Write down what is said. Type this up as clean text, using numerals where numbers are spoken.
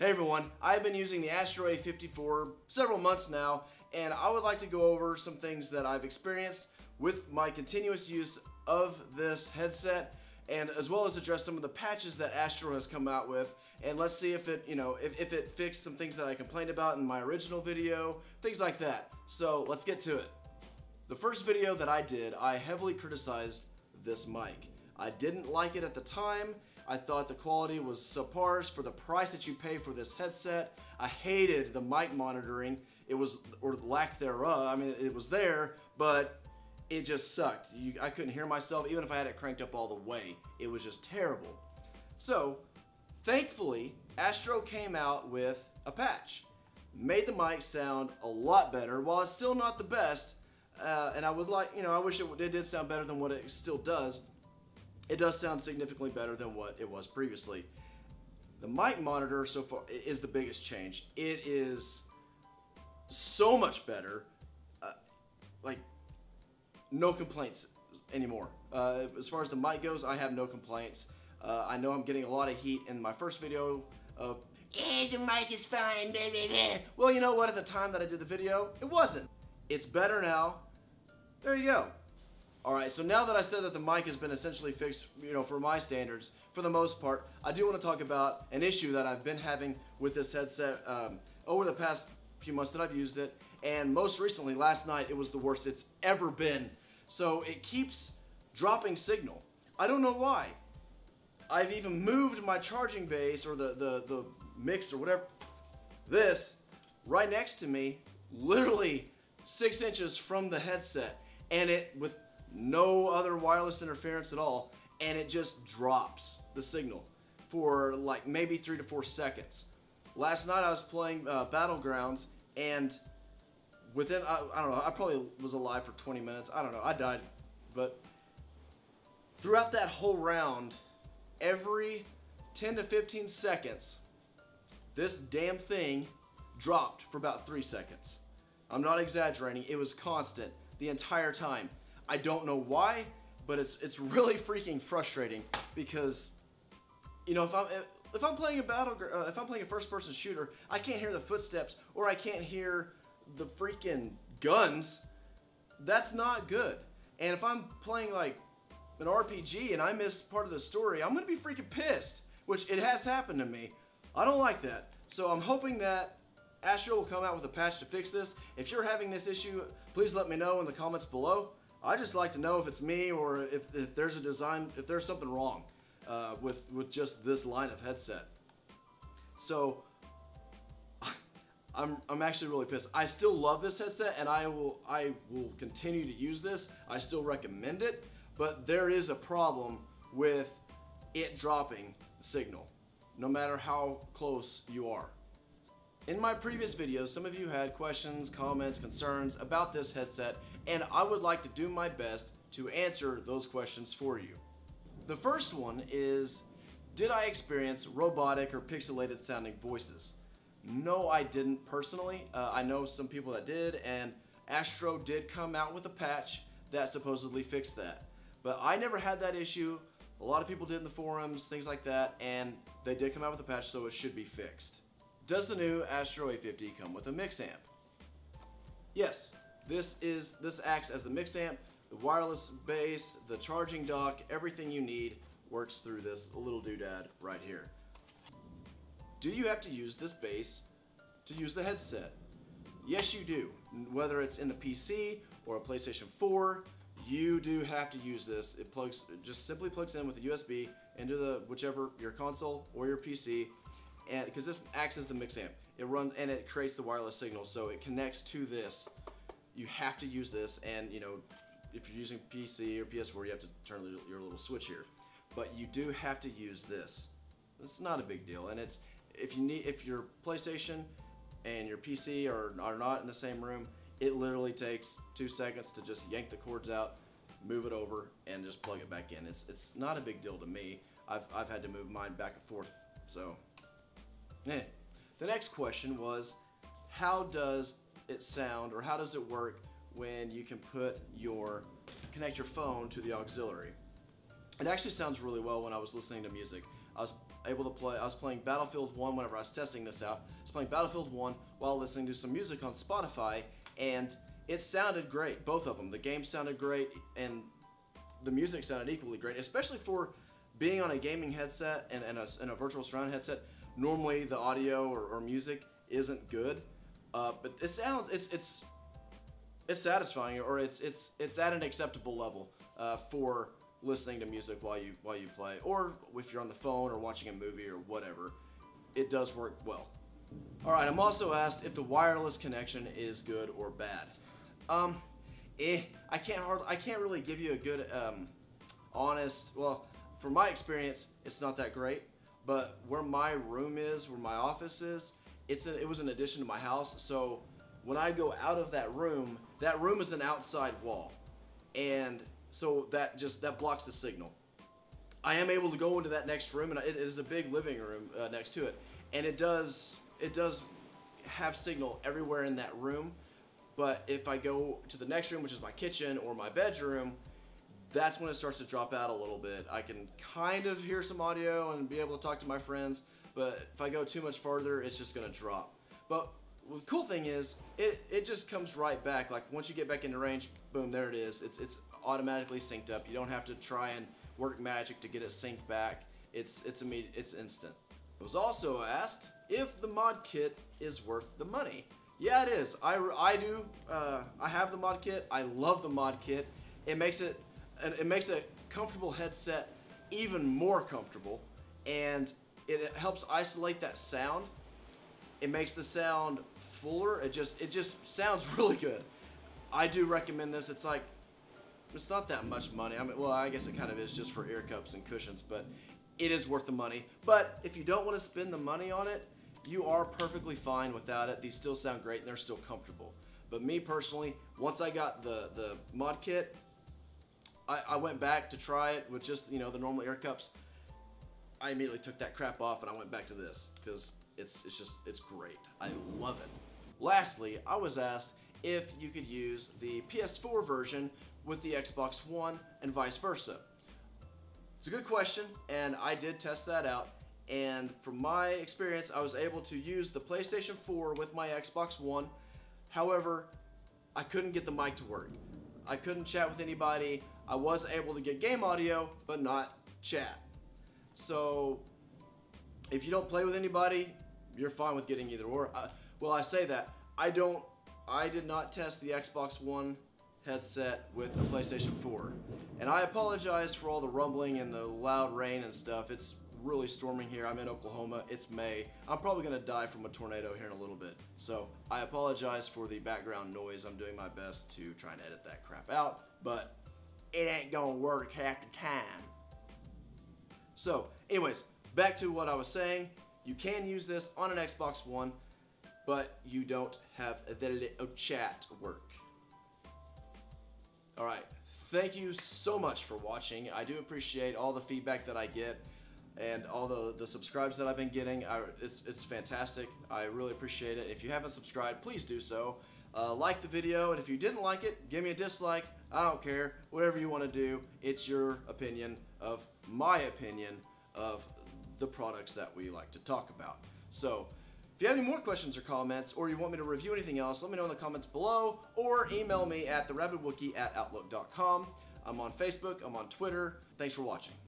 Hey everyone, I've been using the Astro A50 for several months now, and I would like to go over some things that I've experienced with my continuous use of this headset, and as well as address some of the patches that Astro has come out with, and let's see if it, if it fixed some things that I complained about in my original video, things like that. So let's get to it. The first video that I did, I heavily criticized this mic. I didn't like it at the time. I thought the quality was subpar for the price that you pay for this headset. I hated the mic monitoring. It was, or the lack thereof. I mean, it was there, but it just sucked. I couldn't hear myself even if I had it cranked up all the way. It was just terrible. So, thankfully, Astro came out with a patch. Made the mic sound a lot better. While it's still not the best, and I would like, I wish it did sound better than what it still does. It does sound significantly better than what it was previously. The mic monitor so far is the biggest change. It is so much better. Like, no complaints anymore. As far as the mic goes, I have no complaints. I know I'm getting a lot of heat in my first video of, the mic is fine, blah, blah, blah. Well, you know what? At the time that I did the video, it wasn't. It's better now. There you go. Alright, so now that I said that the mic has been essentially fixed, for my standards, for the most part, I do want to talk about an issue that I've been having with this headset over the past few months that I've used it, and most recently, last night, it was the worst it's ever been. So it keeps dropping signal. I don't know why. I've even moved my charging base, or the mix, or whatever, this, right next to me, literally 6 inches from the headset, and it, with no other wireless interference at all, and it just drops the signal for like maybe 3 to 4 seconds. Last night I was playing Battlegrounds, and within, I don't know, I probably was alive for 20 minutes. I don't know, I died. But throughout that whole round, every 10 to 15 seconds, this damn thing dropped for about 3 seconds. I'm not exaggerating, it was constant the entire time. I don't know why, but it's really freaking frustrating because, if I'm playing if I'm playing a first-person shooter, I can't hear the footsteps or I can't hear the freaking guns. That's not good. And if I'm playing like an RPG and I miss part of the story, I'm gonna be freaking pissed, which it has happened to me. I don't like that. So I'm hoping that Astro will come out with a patch to fix this. If you're having this issue, please let me know in the comments below. I just like to know if it's me or if there's a design, if there's something wrong with just this line of headset. So I'm actually really pissed. I still love this headset, and I will continue to use this. I still recommend it, but there is a problem with it dropping signal, no matter how close you are. In my previous videos, some of you had questions, comments, concerns about this headset, and I would like to do my best to answer those questions for you. The first one is, did I experience robotic or pixelated sounding voices? No, I didn't personally. I know some people that did, and Astro did come out with a patch that supposedly fixed that. But I never had that issue. A lot of people did in the forums, things like that, and they did come out with a patch, so it should be fixed. Does the new Astro A50 come with a mix amp? Yes, this acts as the mix amp, the wireless base, the charging dock, everything you need works through this little doodad right here. Do you have to use this base to use the headset? Yes, you do. Whether it's in the PC or a PlayStation 4, you do have to use this. It just simply plugs in with a USB into whichever, your console or your PC. And because this acts as the mix amp, it runs and it creates the wireless signal, so it connects to this. You have to use this, and if you're using PC or PS4, you have to turn your little switch here. But you do have to use this. It's not a big deal, and it's if your PlayStation and your PC are not in the same room, it literally takes 2 seconds to just yank the cords out, move it over, and just plug it back in. It's not a big deal to me. I've had to move mine back and forth, so. The next question was, how does it sound, or how does it work when you can connect your phone to the auxiliary? It actually sounds really well when I was listening to music. able to play. I was playing Battlefield 1 whenever I was testing this out. I was playing Battlefield 1 while listening to some music on Spotify, and it sounded great. Both of them. The game sounded great, and the music sounded equally great, especially for being on a gaming headset and a virtual surround headset. Normally, the audio or music isn't good, but it sounds it's satisfying, or it's at an acceptable level for listening to music while you play, or if you're on the phone or watching a movie or whatever. It does work well. All right, I'm also asked if the wireless connection is good or bad. I can't really give you a good honest. Well, from my experience, it's not that great. But where my room is, where my office is, it was an addition to my house. So when I go out of that room is an outside wall, and so that blocks the signal. I am able to go into that next room, and it is a big living room next to it, and it does have signal everywhere in that room. But if I go to the next room, which is my kitchen or my bedroom, that's when it starts to drop out a little bit. I can kind of hear some audio and be able to talk to my friends, but if I go too much farther, it's just gonna drop. But the cool thing is, it just comes right back. Like once you get back into range, boom, there it is. It's automatically synced up. You don't have to try and work magic to get it synced back. It's immediate. It's instant. I was also asked if the mod kit is worth the money. Yeah, it is. I do. I have the mod kit. I love the mod kit. It makes a comfortable headset even more comfortable, and it helps isolate that sound. It makes the sound fuller. It just sounds really good. I do recommend this. It's not that much money. I mean, well, I guess it kind of is just for ear cups and cushions, but it is worth the money. But if you don't want to spend the money on it, you are perfectly fine without it. These still sound great and they're still comfortable. But me personally, once I got the mod kit, I went back to try it with just, the normal ear cups. I immediately took that crap off and I went back to this because it's great. I love it. Lastly, I was asked if you could use the PS4 version with the Xbox One and vice versa. It's a good question, and I did test that out. And from my experience, I was able to use the PlayStation 4 with my Xbox One. However, I couldn't get the mic to work. I couldn't chat with anybody. I was able to get game audio, but not chat. So, if you don't play with anybody, you're fine with getting either or. Well, I say that. I did not test the Xbox One headset with a PlayStation 4. And I apologize for all the rumbling and the loud rain and stuff. It's really storming here. I'm in Oklahoma. It's May. I'm probably going to die from a tornado here in a little bit. So I apologize for the background noise. I'm doing my best to try and edit that crap out, but it ain't going to work half the time. So anyways, back to what I was saying. You can use this on an Xbox One, but you don't have the chat work. Alright, thank you so much for watching. I do appreciate all the feedback that I get and all the subscribes that I've been getting. It's fantastic. I really appreciate it. If you haven't subscribed, please do so. Like the video, and if you didn't like it, give me a dislike. I don't care. Whatever you want to do, it's your opinion of my opinion of the products that we like to talk about. So, if you have any more questions or comments, or you want me to review anything else, let me know in the comments below, or email me at therabidwookie@outlook.com. I'm on Facebook, I'm on Twitter. Thanks for watching.